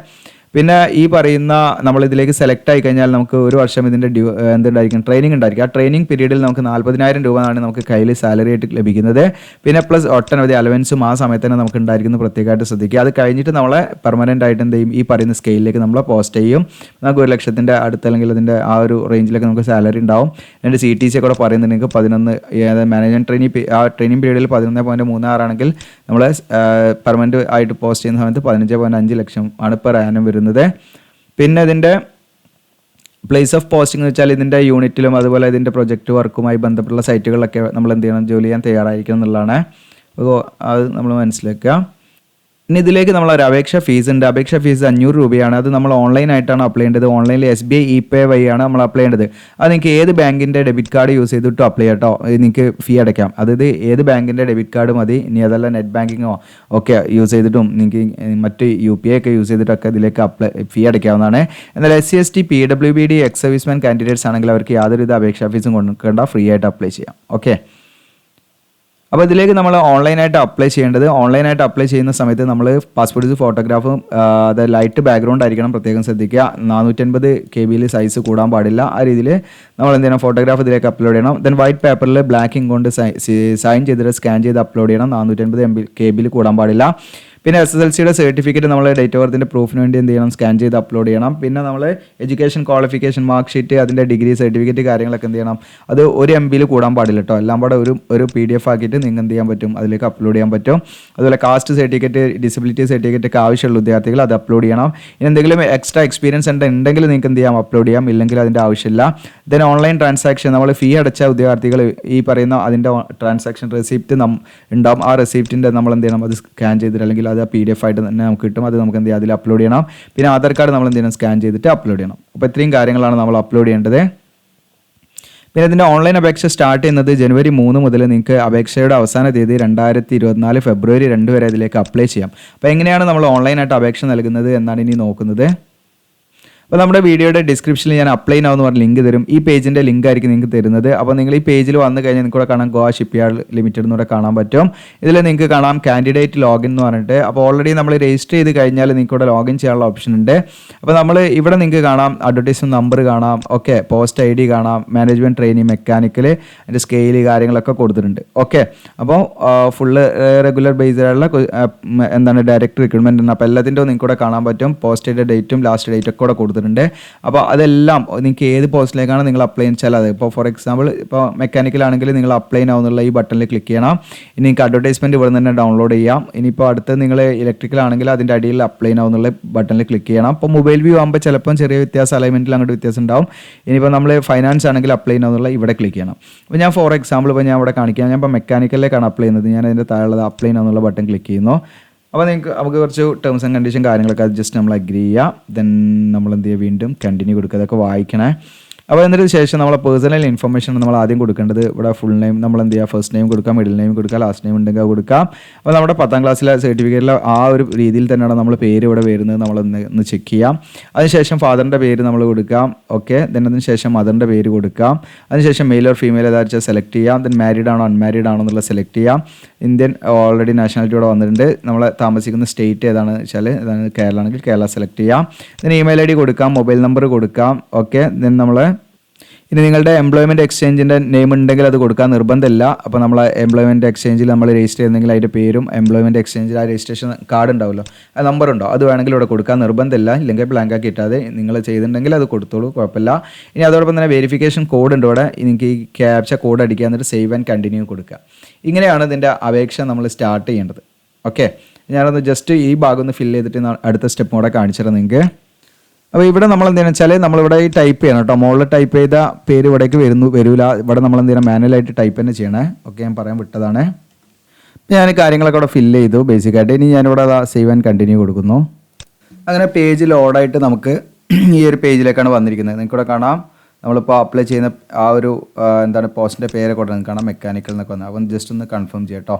പിന്നെ ഈ പറയുന്ന നമ്മളിതിലേക്ക് സെലക്ട് ആയി കഴിഞ്ഞാൽ നമുക്ക് ഒരു വർഷം ഇതിൻ്റെ എന്തുണ്ടായിരിക്കും ട്രെയിനിങ് ഉണ്ടായിരിക്കും. ആ ട്രെയിനിങ് പീരീഡിൽ നമുക്ക് 40,000 രൂപയാണ് നമുക്ക് കയ്യിൽ സാലറി ആയിട്ട് ലഭിക്കുന്നത്. പിന്നെ പ്ലസ് ഒട്ടനവധി അലവൻസും ആ സമയത്ത് തന്നെ നമുക്ക് ഉണ്ടായിരിക്കുന്നത് പ്രത്യേകമായിട്ട് ശ്രദ്ധിക്കുക. അത് കഴിഞ്ഞിട്ട് നമ്മളെ പെർമനൻ്റ് ആയിട്ട് എന്ത് ചെയ്യും, ഈ പറയുന്ന സ്കെയിലിലേക്ക് നമ്മൾ പോസ്റ്റ് ചെയ്യും. നമുക്ക് 1,00,000 അടുത്ത് അല്ലെങ്കിൽ അതിൻ്റെ ആ ഒരു റേഞ്ചിലൊക്കെ നമുക്ക് സാലറി ഉണ്ടാവും. രണ്ട് CTC കൂടെ പറയുന്നുണ്ടെങ്കിൽ 11 മാനേജ്മെൻറ്റ് ആ ട്രെയിനിങ് പീരീഡിൽ 11.36 ആണെങ്കിൽ നമ്മൾ പെർമനൻറ്റ് ആയിട്ട് പോസ്റ്റ് ചെയ്യുന്ന സമയത്ത് 15.5 ലക്ഷം ആണ് പെർ ആനം വരുന്നത്. പിന്നെ ഇതിൻ്റെ പ്ലേസ് ഓഫ് പോസ്റ്റിംഗ് എന്ന് വെച്ചാൽ ഇതിൻ്റെ യൂണിറ്റിലും അതുപോലെ ഇതിൻ്റെ പ്രൊജക്റ്റ് വർക്കുമായി ബന്ധപ്പെട്ടുള്ള സൈറ്റുകളിലൊക്കെ നമ്മൾ എന്ത് ചെയ്യണം, ജോലി ചെയ്യാൻ തയ്യാറായിരിക്കണം എന്നുള്ളതാണ്. അപ്പോൾ അത് നമ്മൾ മനസ്സിലാക്കുക. ഇനി ഇതിലേക്ക് നമ്മൾ ഒരു അപേക്ഷ ഫീസ് ഉണ്ട്. അപേക്ഷ ഫീസ് 500 രൂപയാണ്. അത് നമ്മൾ ഓൺലൈനായിട്ടാണ് അപ്ലൈ ചെയ്യേണ്ടത്. ഓൺലൈനിൽ SBI ePay വഴിയാണ് നമ്മൾ അപ്ലൈ ചെയ്യേണ്ടത്. അത് നിങ്ങൾക്ക് ഏത് ബാങ്കിൻ്റെ ഡെബിറ്റ് കാർഡ് യൂസ് ചെയ്തിട്ട് അപ്ലൈ ചെയ്യാം കേട്ടോ. നിങ്ങൾക്ക് ഫീ അടയ്ക്കാം. അതായത് ഏത് ബാങ്കിൻ്റെ ഡെബിറ്റ് കാർഡ് മതി. ഇനി അതല്ല നെറ്റ് ബാങ്കിങ്ങോ ഒക്കെ യൂസ് ചെയ്തിട്ടും നിങ്ങൾക്ക് മറ്റ് UPI ഒക്കെ യൂസ് ചെയ്തിട്ടൊക്കെ ഇതിലേക്ക് ഫീ അടയ്ക്കാവുന്നതാണ്. എന്നാൽ SC/ST PWBD ex serviceman candidates ആണെങ്കിൽ അവർക്ക് യാതൊരുവിധ അപേക്ഷാ ഫീസും കൊടുക്കേണ്ട, ഫ്രീ ആയിട്ട് അപ്ലൈ ചെയ്യാം. ഓക്കെ, അപ്പോൾ ഇതിലേക്ക് നമ്മൾ ഓൺലൈനായിട്ട് അപ്ലൈ ചെയ്യേണ്ടത്. ഓൺലൈനായിട്ട് അപ്ലൈ ചെയ്യുന്ന സമയത്ത് നമ്മൾ പാസ്പോർട്ട് സൈസ് ഫോട്ടോഗ്രാഫും അത് ലൈറ്റ് ബാക്ക്ഗ്രൗണ്ട് ആയിരിക്കണം, പ്രത്യേകം ശ്രദ്ധിക്കുക. 450 KB സൈസ് കൂടാൻ പാടില്ല. ആ രീതിയിൽ നമ്മൾ എന്ത് ചെയ്യണം, ഫോട്ടോഗ്രാഫ് ഇതിലേക്ക് അപ്ലോഡ് ചെയ്യണം. ദെൻ വൈറ്റ് പേപ്പറിൽ ബ്ലാക്ക് ഇങ്ക് കൊണ്ട് സൈൻ ചെയ്തിട്ട് സ്കാൻ ചെയ്ത് അപ്ലോഡ് ചെയ്യണം. 450 KB കൂടാൻ പാടില്ല. പിന്നെ SSLCയുടെ സർട്ടിഫിക്കറ്റ് നമ്മൾ ഡേറ്റ് ഓഫ് ബർത്തിൻ്റെ പ്രൂഫിന് വേണ്ടി എന്ത് ചെയ്യണം, സ്കാൻ ചെയ്ത് അപ്ലോഡ് ചെയ്യണം. പിന്നെ നമ്മൾ എഡ്യൂക്കേഷൻ ക്വാളിഫിക്കേഷൻ മാർക്ക് ഷീറ്റ്, അതിൻ്റെ ഡിഗ്രി സർട്ടിഫിക്കറ്റ് കാര്യങ്ങളൊക്കെ എന്ത് ചെയ്യണം, അത് 1 MB കൂടാൻ പാടില്ല കേട്ടോ. എല്ലാം കൂടെ ഒരു PDF ആക്കിയിട്ട് നിങ്ങൾക്ക് എന്ത് ചെയ്യാൻ പറ്റും, അതിലേക്ക് അപ്ലോഡ് ചെയ്യാൻ പറ്റും. അതുപോലെ കാസ്റ്റ് സർട്ടിഫിക്കറ്റ്, ഡിസബിലിറ്റി സർട്ടിഫിക്കറ്റ് ഒക്കെ ആവശ്യമുള്ള വിദ്യാർത്ഥികൾ അത് അപ്ലോഡ് ചെയ്യണം. ഇനി എന്തെങ്കിലും എക്സ്ട്രാ എക്സ്പീരിയൻസ് ഉണ്ടെങ്കിൽ നിങ്ങൾക്ക് എന്ത് ചെയ്യാം, അപ്ലോഡ് ചെയ്യാം. ഇല്ലെങ്കിൽ അതിൻ്റെ ആവശ്യമില്ല. ദെൻ ഓൺലൈൻ ട്രാൻസാക്ഷൻ, നമ്മൾ ഫീ അടച്ച ഉദ്യോഗാർത്ഥികൾ ഈ പറയുന്ന അതിൻ്റെ ട്രാൻസാക്ഷൻ റെസിപ്റ്റ് ഉണ്ടാവും. ആ റെസിപ്റ്റിൻ്റെ നമ്മൾ എന്ത് ചെയ്യണം, അത് സ്കാൻ ചെയ്തിട്ട് അല്ലെങ്കിൽ അത് PDF ആയിട്ട് തന്നെ നമുക്ക് കിട്ടും. അത് നമുക്ക് എന്ത് ചെയ്യാം, അതിൽ അപ്ലോഡ് ചെയ്യണം. പിന്നെ ആധാർ കാർഡ് നമ്മൾ എന്ത് ചെയ്യണം, സ്കാൻ ചെയ്തിട്ട് അപ്ലോഡ് ചെയ്യണം. അപ്പോൾ ഇത്രയും കാര്യങ്ങളാണ് നമ്മൾ അപ്ലോഡ് ചെയ്യേണ്ടത്. പിന്നെ ഇതിൻ്റെ ഓൺലൈൻ അപേക്ഷ സ്റ്റാർട്ട് ചെയ്യുന്നത് January 3 മുതൽ. നിങ്ങൾക്ക് അപേക്ഷയുടെ അവസാന തീയതി 2024 February 2 വരെ ഇതിലേക്ക് അപ്ലൈ ചെയ്യാം. അപ്പോൾ എങ്ങനെയാണ് നമ്മൾ ഓൺലൈനായിട്ട് അപേക്ഷ നൽകുന്നത് എന്നാണ് ഇനി നോക്കുന്നത്. അപ്പോൾ നമ്മുടെ വീഡിയോയുടെ ഡിസ്ക്രിപ്ഷനിൽ ഞാൻ അപ്ലൈ നൗ എന്ന് പറഞ്ഞ ലിങ്ക് തരും. ഈ പേജിൻ്റെ ലിങ്ക് ആയിരിക്കും നിങ്ങൾക്ക് തരുന്നത്. അപ്പോൾ നിങ്ങൾ ഈ പേജിൽ വന്നു കഴിഞ്ഞാൽ നിങ്ങൾക്ക് ഇവിടെ കാണാം ഗോവ ഷിപ്പ്യാർഡ് ലിമിറ്റഡ് എന്നൂടെ കാണാൻ പറ്റും. ഇതിൽ നിങ്ങൾക്ക് കാണാം കാൻഡിഡേറ്റ് ലോഗിൻ എന്ന് പറഞ്ഞിട്ട്. അപ്പോൾ ഓൾറെഡി നമ്മൾ രജിസ്റ്റർ ചെയ്ത് കഴിഞ്ഞാൽ നിങ്ങൾക്ക് ഇവിടെ ലോഗിൻ ചെയ്യാനുള്ള ഓപ്ഷൻ ഉണ്ട്. അപ്പോൾ നമ്മൾ ഇവിടെ നിങ്ങൾക്ക് കാണാം അഡ്വർടൈസ്മെൻറ്റ് നമ്പർ കാണാം, ഓക്കെ, പോസ്റ്റ് ID കാണാം, മാനേജ്മെൻറ്റ് ട്രെയിനിങ്, മെക്കാനിക്കൽ, അതിൻ്റെ സ്കെയിൽ കാര്യങ്ങളൊക്കെ കൊടുത്തിട്ടുണ്ട്. ഓക്കെ, അപ്പോൾ ഫുള്ള് റെഗുലർ ബേസിലുള്ള എന്താണ് ഡയറക്റ്റ് റിക്രൂട്ട്മെൻറ്റ് ഉണ്ട്. അപ്പോൾ എല്ലാത്തിൻ്റെ നിങ്ങൾക്ക് ഇവിടെ കാണാൻ പറ്റും. പോസ്റ്റ് ഡേറ്റും ലാസ്റ്റ് ഡേറ്റ് ഒക്കെ കൂടെ കൊടുത്തിട്ടുണ്ട്. അപ്പോൾ അതെല്ലാം നിങ്ങൾക്ക് ഏത് പോസ്റ്റിലേക്കാണ് നിങ്ങൾ അപ്ലൈ വെച്ചാൽ അത് ഇപ്പോൾ ഫോർ എക്സാമ്പിൾ ഇപ്പോൾ മെക്കാനിക്കലാണെങ്കിൽ നിങ്ങൾ അപ്ലൈ ആവുന്നുള്ള ഈ ബട്ടണിൽ ക്ലിക്ക് ചെയ്യണം. ഇനി നിങ്ങൾക്ക് അഡ്വർടൈസ്മെൻറ്റ് ഇവിടെ നിന്ന് തന്നെ ഡൗൺലോഡ് ചെയ്യാം. ഇനിയിപ്പോൾ അടുത്ത് നിങ്ങൾ ഇലക്ട്രിക്കൽ ആണെങ്കിൽ അതിൻ്റെ അടിയിൽ അപ്ലൈ ആവുന്നുള്ള ബട്ടണിൽ ക്ലിക്ക് ചെയ്യണം. അപ്പോൾ മൊബൈൽ വ്യൂ ആകുമ്പോൾ ചിലപ്പം ചെറിയ വ്യത്യാസം, അലൈൻമെൻറ്റിൽ അങ്ങോട്ട് വ്യത്യാസം ഉണ്ടാവും. ഇനിയിപ്പോൾ നമ്മൾ ഫൈനാൻസ് ആണെങ്കിൽ അപ്ലൈ ആവുന്നുള്ള ഇവിടെ ക്ലിക്ക് ചെയ്യണം. അപ്പോൾ ഞാൻ ഫോർ എക്സാമ്പിൾ ഇപ്പോൾ ഞാൻ ഇവിടെ കാണിക്കാം. ഞാൻ ഇപ്പോൾ മെക്കാനിക്കലിലേക്കാണ് അപ്ലൈ ചെയ്യുന്നത്. ഞാൻ അതിൻ്റെ താഴെയുള്ളത് അപ്ലൈ ആവുന്നുള്ള ബട്ടൺ ക്ലിക്ക് ചെയ്യുന്നു. അപ്പോൾ നമുക്ക് കുറച്ച് ടേംസ് ആൻഡ് കണ്ടീഷൻ കാര്യങ്ങളൊക്കെ അത് ജസ്റ്റ് നമ്മൾ അഗ്രി ചെയ്യുക. ദെൻ നമ്മൾ എന്ത് ചെയ്യുക, വീണ്ടും കണ്ടിന്യൂ കൊടുക്കുക. അതൊക്കെ വായിക്കണേ. അപ്പോൾ എന്നിട്ട് ശേഷം നമ്മളെ പേഴ്സണൽ ഇൻഫർമേഷൻ നമ്മൾ ആദ്യം കൊടുക്കേണ്ടത്. ഇവിടെ ഫുൾ നെയിം നമ്മൾ എന്ത് ചെയ്യുക, ഫസ്റ്റ് നെയിം കൊടുക്കാം, മിഡിൽ നെയിം കൊടുക്കുക, ലാസ്റ്റ് നെയിം ഉണ്ടെങ്കിൽ കൊടുക്കാം. അപ്പോൾ നമ്മുടെ 10ാം ക്ലാസ്സിലെ സർട്ടിഫിക്കറ്റിലെ ആ ഒരു രീതിയിൽ തന്നെയാണ് നമ്മൾ പേര് ഇവിടെ വരുന്നത്. നമ്മളൊന്ന് ചെക്ക് ചെയ്യാം. അതിനുശേഷം ഫാദറിൻ്റെ പേര് നമ്മൾ കൊടുക്കാം. ഓക്കെ, ദെൻ അതിനുശേഷം മദറിൻ്റെ പേര് കൊടുക്കാം. അതിനുശേഷം മെയിൽ ഓർ ഫീമെയിൽ ഏതാ വെച്ചാൽ സെലക്ട് ചെയ്യാം. ദെൻ മാരീഡ് ആണോ അൺമാരീഡ് ആണോ എന്നുള്ളത് സെലക്ട് ചെയ്യാം. ഇന്ത്യൻ ഓൾറെഡി നാഷണാലിറ്റി ഇവിടെ വന്നിട്ടുണ്ട്. നമ്മൾ താമസിക്കുന്ന സ്റ്റേറ്റ് ഏതാണെന്ന് വെച്ചാൽ കേരള ആണെങ്കിൽ കേരള സെലക്ട് ചെയ്യാം. ദെൻ ഇമെയിൽ ID കൊടുക്കാം, മൊബൈൽ നമ്പർ കൊടുക്കാം. ഓക്കെ, ദെൻ നമ്മൾ ഇനി നിങ്ങളുടെ എംപ്ലോയ്മെൻറ്റ് എക്സ്ചേഞ്ചിൻ്റെ നെയിം ഉണ്ടെങ്കിൽ അത് കൊടുക്കാൻ നിർബന്ധമില്ല. അപ്പോൾ നമ്മൾ എംപ്ലോയ്മെൻറ്റ് എക്സ്ചേഞ്ചിൽ നമ്മൾ രജിസ്റ്റർ ചെയ്യുന്നെങ്കിൽ അതിൻ്റെ പേരും എംപ്ലോയ്മെൻറ്റ് എക്സ്ചേഞ്ചിൽ ആ രജിസ്ട്രേഷൻ കാർഡ് ഉണ്ടാവുമല്ലോ, ആ നമ്പർ ഉണ്ടോ, അത് വേണമെങ്കിൽ ഇവിടെ കൊടുക്കാൻ നിർബന്ധമില്ല. ഇല്ലെങ്കിൽ ബ്ലാങ്ക് ആക്കി ഇട്ടാതെ നിങ്ങൾ ചെയ്തിട്ടുണ്ടെങ്കിൽ അത് കൊടുത്തോളൂ, കുഴപ്പമില്ല. ഇനി അതോടൊപ്പം തന്നെ വെരിഫിക്കേഷൻ കോഡ് ഉണ്ട് ഇവിടെ. നിങ്ങൾക്ക് ഈ ക്യാപ്ച കോഡ് അടിക്കുക, എന്നിട്ട് സേവ് ആൻഡ് കണ്ടിന്യൂ കൊടുക്കുക. ഇങ്ങനെയാണ് ഇതിൻ്റെ അപേക്ഷ നമ്മൾ സ്റ്റാർട്ട് ചെയ്യേണ്ടത്. ഓക്കെ, ഞാനൊന്ന് ജസ്റ്റ് ഈ ഭാഗം ഒന്ന് ഫില്ല് ചെയ്തിട്ട് അടുത്ത സ്റ്റെപ്പ് കൂടെ കാണിച്ചിട്ട് നിങ്ങൾക്ക്. അപ്പോൾ ഇവിടെ നമ്മൾ എന്തെന്ന് വെച്ചാൽ നമ്മളിവിടെ ഈ ടൈപ്പ് ചെയ്യണം കേട്ടോ. മുകളിൽ ടൈപ്പ് ചെയ്ത പേര് ഇവിടേക്ക് വരില്ല. ഇവിടെ നമ്മൾ എന്ത് ചെയ്യണം, മാനുവലായിട്ട് ടൈപ്പ് തന്നെ ചെയ്യണേ. ഓക്കെ, ഞാൻ പറയാൻ വിട്ടതാണ്. ഞാൻ കാര്യങ്ങളൊക്കെ അവിടെ ഫില്ല് ചെയ്തു ബേസിക്കായിട്ട്. ഇനി ഞാനിവിടെ സേവ് ആൻഡ് കണ്ടിന്യൂ കൊടുക്കുന്നു. അങ്ങനെ പേജ് ലോഡായിട്ട് നമുക്ക് ഈ ഒരു പേജിലേക്കാണ് വന്നിരിക്കുന്നത്. നിങ്ങൾക്കിവിടെ കാണാം നമ്മളിപ്പോൾ അപ്ലൈ ചെയ്യുന്ന ആ ഒരു എന്താണ് പോസ്റ്റിൻ്റെ പേരൊക്കെ ഇവിടെ നിങ്ങൾക്ക് കാണാം, മെക്കാനിക്കൽ എന്നൊക്കെ വന്നത്. അപ്പം ജസ്റ്റ് ഒന്ന് കൺഫേം ചെയ്യാം കേട്ടോ.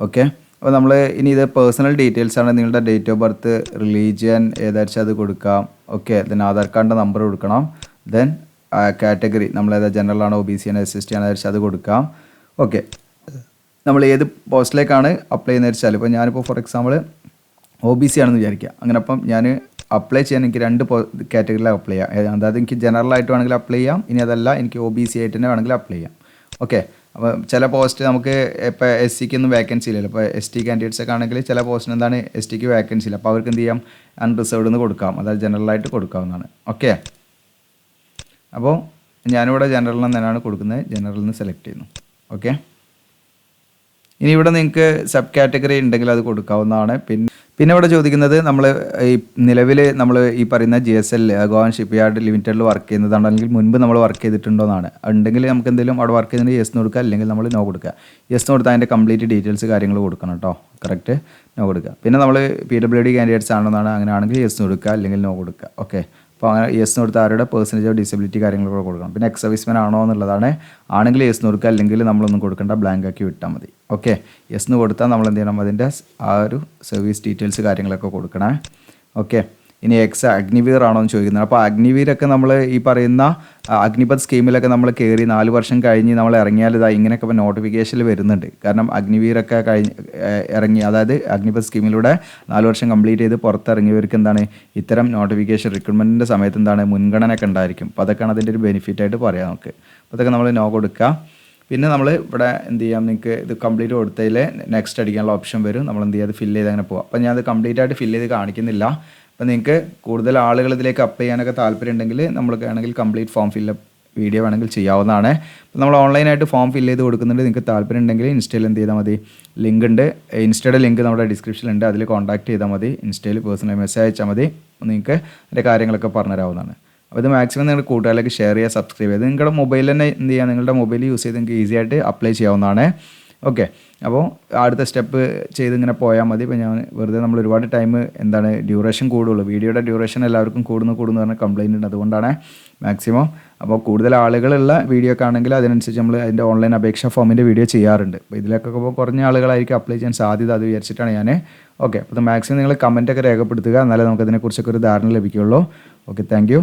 ഓക്കെ, അപ്പോൾ നമ്മൾ ഇനി ഇത് പേഴ്സണൽ ഡീറ്റെയിൽസ് ആണ്. നിങ്ങളുടെ ഡേറ്റ് ഓഫ് ബർത്ത്, റിലീജിയൻ ഏതാച്ചാൽ അത് കൊടുക്കാം. ഓക്കെ, ദെൻ ആധാർ കാർഡിൻ്റെ നമ്പർ കൊടുക്കണം. ദെൻ കാറ്റഗറി നമ്മൾ ഏതാ ജനറൽ ആണോ OBC ആണോ SST ആണോ വെച്ചാൽ അത് കൊടുക്കാം. ഓക്കെ, നമ്മൾ ഏത് പോസ്റ്റിലേക്കാണ് അപ്ലൈ ചെയ്യുന്നത് വെച്ചാൽ ഇപ്പോൾ ഞാനിപ്പോൾ ഫോർ എക്സാമ്പിൾ OBC ആണെന്ന് വിചാരിക്കുക. അങ്ങനെ അപ്പം ഞാൻ അപ്ലൈ ചെയ്യാൻ എനിക്ക് 2 കാറ്റഗറിയിൽ അപ്ലൈ ചെയ്യാം. അതായത് എനിക്ക് ജനറൽ ആയിട്ട് വേണമെങ്കിൽ അപ്ലൈ ചെയ്യാം, ഇനി അതല്ല എനിക്ക് OBC ആയിട്ട് തന്നെ വേണമെങ്കിൽ അപ്ലൈ ചെയ്യാം. ഓക്കെ, അപ്പോൾ ചില പോസ്റ്റ് നമുക്ക് ഇപ്പോൾ SC ഒന്നും വേക്കൻസി ഇല്ലല്ലോ. ഇപ്പോൾ ST കാൻഡിഡേറ്റ്സ് ഒക്കെ ആണെങ്കിൽ ചില പോസ്റ്റിന് എന്താണ് ST വേക്കൻസി ഇല്ല, അപ്പോൾ അവർക്ക് എന്ത് ചെയ്യാം, അൺറിസർവ്ഡ് എന്ന് കൊടുക്കാം, അതായത് ജനറലായിട്ട് കൊടുക്കാവുന്നതാണ്. ഓക്കെ, അപ്പോൾ ഞാനിവിടെ ജനറലിൽ തന്നെയാണ് കൊടുക്കുന്നത്, ജനറലിൽ നിന്ന് സെലക്ട് ചെയ്യുന്നു. ഓക്കെ, ഇനി ഇവിടെ നിങ്ങൾക്ക് സബ് കാറ്റഗറി ഉണ്ടെങ്കിൽ അത് കൊടുക്കാവുന്നതാണ്. പിന്നെ ഇവിടെ ചോദിക്കുന്നത് നമ്മൾ ഈ നിലവിൽ നമ്മൾ ഈ പറയുന്ന GSL ഗോവൻ ഷിപ്പ്യാർഡ് ലിമിറ്റഡിൽ വർക്ക് ചെയ്യുന്നതാണ്, അല്ലെങ്കിൽ മുൻപ് നമ്മൾ വർക്ക് ചെയ്തിട്ടുണ്ടോ എന്നാണ്. ഉണ്ടെങ്കിൽ നമുക്ക് എന്തെങ്കിലും അവിടെ വർക്ക് ചെയ്യുന്നുണ്ടെങ്കിൽ യെസ് എന്ന് കൊടുക്കുക, അല്ലെങ്കിൽ നമ്മൾ നോ കൊടുക്കുക. യെസ് എന്ന് കൊടുത്താൽ അതിൻ്റെ കംപ്ലീറ്റ് ഡീറ്റെയിൽസ് കാര്യങ്ങൾ കൊടുക്കണം കേട്ടോ, കറക്റ്റ് നോ കൊടുക്കുക. പിന്നെ നമ്മൾ PWD കാൻഡിഡേറ്റ്സ് ആണെന്നാണ്, അങ്ങനെ ആണെങ്കിൽ യെസ് കൊടുക്കുക, അല്ലെങ്കിൽ നോ കൊടുക്കുക. ഓക്കെ, അപ്പോൾ അങ്ങനെ യെസ് എന്ന് കൊടുത്താൽ ആരുടെ പെർസെൻറ്റേജ് ഓഫ് ഡിസബിലിറ്റി കാര്യങ്ങളൊക്കെ കൊടുക്കണം. പിന്നെ എക്സ് സർവീസ്മാൻ ആണോ എന്നുള്ളതാണ്, ആണെങ്കിൽ യെസ് എന്ന് കൊടുക്കുക, അല്ലെങ്കിൽ നമ്മളൊന്നും കൊടുക്കേണ്ട, ബ്ലാങ്ക് ആക്കി വിട്ടാൽ മതി. ഓക്കെ, യെസ് എന്ന് കൊടുത്താൽ നമ്മൾ എന്ത് ചെയ്യണം, അതിൻ്റെ ആ ഒരു സർവീസ് ഡീറ്റെയിൽസ് കാര്യങ്ങളൊക്കെ കൊടുക്കണേ. ഓക്കെ, ഇനി അഗ്നിവീർ ആണോ എന്ന് ചോദിക്കുന്നത്. അപ്പോൾ അഗ്നിവീരൊക്കെ നമ്മൾ ഈ പറയുന്ന അഗ്നിപത് സ്കീമിലൊക്കെ നമ്മൾ കയറി 4 വർഷം കഴിഞ്ഞ് നമ്മൾ ഇറങ്ങിയാൽ ഇതാ ഇങ്ങനെയൊക്കെ ഇപ്പോൾ നോട്ടിഫിക്കേഷനിൽ വരുന്നുണ്ട്. കാരണം അഗ്നിവീരൊക്കെ ഇറങ്ങി, അതായത് അഗ്നിപത് സ്കീമിലൂടെ 4 വർഷം കംപ്ലീറ്റ് ചെയ്ത് പുറത്തിറങ്ങിയവർക്ക് എന്താണ് ഇത്തരം നോട്ടിഫിക്കേഷൻ റിക്രൂട്ട്മെൻറ്റിൻ്റെ സമയത്ത് എന്താണ് മുൻഗണന ഒക്കെ ഉണ്ടായിരിക്കും. അപ്പോൾ അതൊക്കെയാണ് അതിൻ്റെ ഒരു ബെനിഫിറ്റ് ആയിട്ട് പറയാം നമുക്ക്. അപ്പോൾ അതൊക്കെ നമ്മൾ നോ കൊടുക്കുക. പിന്നെ നമ്മൾ ഇവിടെ എന്ത് ചെയ്യാം, നിങ്ങൾക്ക് ഇത് കംപ്ലീറ്റ് കൊടുത്തതിൽ നെക്സ്റ്റ് അടിക്കാനുള്ള ഓപ്ഷൻ വരും. നമ്മൾ എന്ത് ചെയ്യുക, അത് ഫില്ല് ചെയ്ത് അങ്ങനെ പോകാം. അപ്പോൾ ഞാൻ അത് കംപ്ലീറ്റ് ആയിട്ട് ഫില്ല് ചെയ്ത് കാണിക്കുന്നില്ല. അപ്പോൾ നിങ്ങൾക്ക് കൂടുതൽ ആളുകൾ ഇതിലേക്ക് അപ്ലൈ ചെയ്യാനൊക്കെ താല്പര്യം ഉണ്ടെങ്കിൽ നമ്മൾക്ക് വേണമെങ്കിൽ കംപ്ലീറ്റ് ഫോം ഫില്ലപ്പ് വീഡിയോ വേണമെങ്കിൽ ചെയ്യാവുന്നതാണ്. അപ്പോൾ നമ്മൾ ഓൺലൈനായിട്ട് ഫോം ഫില്ല് ചെയ്ത് കൊടുക്കുന്നുണ്ട്. നിങ്ങൾക്ക് താല്പര്യം ഉണ്ടെങ്കിൽ ഇൻസ്റ്റയിൽ എന്ത് ചെയ്താൽ മതി, ലിങ്ക് ഉണ്ട്, ഇൻസ്റ്റയുടെ ലിങ്ക് നമ്മുടെ ഡിസ്ക്രിപ്ഷനിലുണ്ട്, അതിൽ കോൺടാക്ട് ചെയ്താൽ മതി. ഇൻസ്റ്റയിൽ പേഴ്സണൽ മെസ്സേജ് അയച്ചാൽ മതി, നിങ്ങൾക്ക് അതിൻ്റെ കാര്യങ്ങളൊക്കെ പറഞ്ഞുതരാവുന്നതാണ്. അപ്പോൾ ഇത് മാക്സിമം നിങ്ങൾ കൂട്ടുകാരിലേക്ക് ഷെയർ ചെയ്യുക, സബ്സ്ക്രൈബ് ചെയ്ത് നിങ്ങളുടെ മൊബൈലിൽ തന്നെ എന്ത് ചെയ്യുക, നിങ്ങളുടെ മൊബൈൽ യൂസ് ചെയ്ത് നിങ്ങൾക്ക് ഈസി ആയിട്ട് അപ്ലൈ ചെയ്യാവുന്നതാണ്. ഓക്കെ, അപ്പോൾ അടുത്ത സ്റ്റെപ്പ് ചെയ്ത് ഇങ്ങനെ പോയാൽ മതി. ഇപ്പോൾ ഞാൻ വെറുതെ നമ്മൾ ഒരുപാട് ടൈം എന്താണ് ഡ്യൂറേഷൻ കൂടുള്ളൂ, വീഡിയോയുടെ ഡ്യൂറേഷൻ എല്ലാവർക്കും കൂടുന്നു പറഞ്ഞ കംപ്ലയിൻ്റ് ഉണ്ട്, അതുകൊണ്ടാണ് മാക്സിമം. അപ്പോൾ കൂടുതൽ ആളുകളുള്ള വീഡിയോ ഒക്കെ ആണെങ്കിൽ അതിനനുസരിച്ച് നമ്മൾ അതിൻ്റെ ഓൺലൈൻ അപേക്ഷാ ഫോമിൻ്റെ വീഡിയോ ചെയ്യാറുണ്ട്. അപ്പോൾ ഇതിലൊക്കെ ഇപ്പോൾ കുറഞ്ഞ ആളുകളായിരിക്കും അപ്ലൈ ചെയ്യാൻ സാധ്യത, അത് വിചാരിച്ചിട്ടാണ് ഞാൻ. ഓക്കെ, അപ്പോൾ മാക്സിമം നിങ്ങൾ കമൻറ്റൊക്കെ രേഖപ്പെടുത്തുക, എന്നാലേ നമുക്ക് അതിനെക്കുറിച്ചൊക്കെ ഒരു ധാരണ ലഭിക്കുകയുള്ളൂ. Okay, thank you.